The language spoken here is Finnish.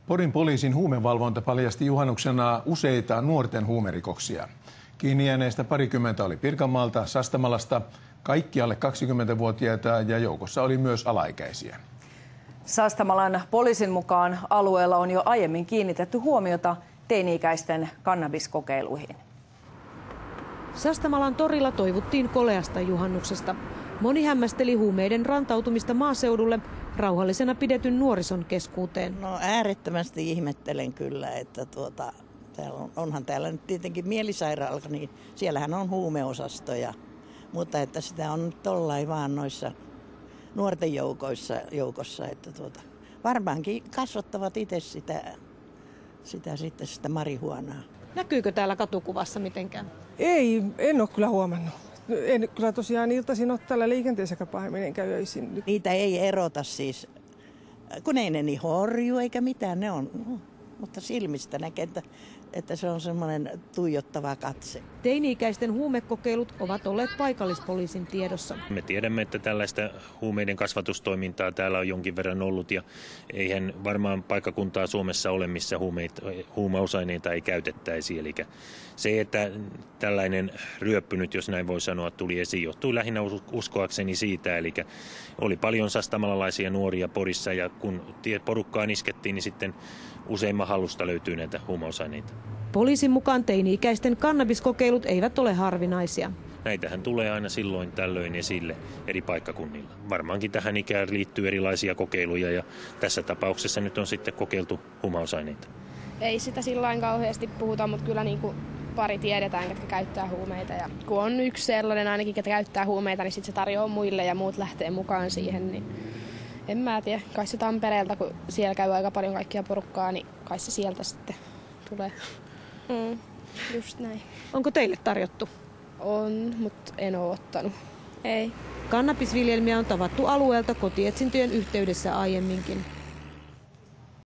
Porin poliisin huumevalvonta paljasti juhannuksena useita nuorten huumerikoksia. Kiinni jääneistä parikymmentä oli Pirkanmaalta, Sastamalasta, kaikki alle 20-vuotiaita ja joukossa oli myös alaikäisiä. Sastamalan poliisin mukaan alueella on jo aiemmin kiinnitetty huomiota teini-ikäisten kannabiskokeiluihin. Sastamalan torilla toivuttiin koleasta juhannuksesta. Moni hämmästeli huumeiden rantautumista maaseudulle rauhallisena pidetyn nuorison keskuuteen. No äärettömästi ihmettelen kyllä, että onhan täällä nyt tietenkin mielisairaala, niin siellähän on huumeosastoja. Mutta että sitä on nyt tollain vaan noissa nuorten joukossa, että varmaankin kasvattavat itse sitä marihuanaa. Näkyykö täällä katukuvassa mitenkään? Ei, en ole kyllä huomannut. En kyllä tosiaan iltaisin ole täällä liikenteessäkään pahemmin enkä öisin. Niitä ei erota siis, kun ei ne niin horju eikä mitään, ne on, mutta silmistä näkee, että se on semmoinen tuijottava katse. Teini-ikäisten huumekokeilut ovat olleet paikallispoliisin tiedossa. Me tiedämme, että tällaista huumeiden kasvatustoimintaa täällä on jonkin verran ollut ja eihän varmaan paikkakuntaa Suomessa ole, missä huumausaineita ei käytettäisi. Eli se, että tällainen ryöppy nyt, jos näin voi sanoa, tuli esiin, johtui lähinnä uskoakseni siitä. Eli oli paljon sastamalalaisia nuoria Porissa ja kun porukkaan iskettiin, niin sitten useimman hallusta löytyy näitä huumausaineita. Poliisin mukaan teini-ikäisten kannabiskokeilut eivät ole harvinaisia. Näitähän tulee aina silloin tällöin esille eri paikkakunnilla. Varmaankin tähän ikään liittyy erilaisia kokeiluja ja tässä tapauksessa nyt on sitten kokeiltu huumausaineita. Ei sitä sillain kauheasti puhuta, mutta kyllä niin kuin pari tiedetään, ketkä käyttää huumeita. Ja kun on yksi sellainen ainakin, ketkä käyttää huumeita, niin sitten se tarjoaa muille ja muut lähtee mukaan siihen. Niin en mä tiedä, kai se Tampereelta, kun siellä käy aika paljon kaikkia porukkaa, niin kai se sieltä sitten tulee. Just näin. Onko teille tarjottu? On, mutta en ole ottanut. Ei. Kannabisviljelmiä on tavattu alueelta kotietsintöjen yhteydessä aiemminkin.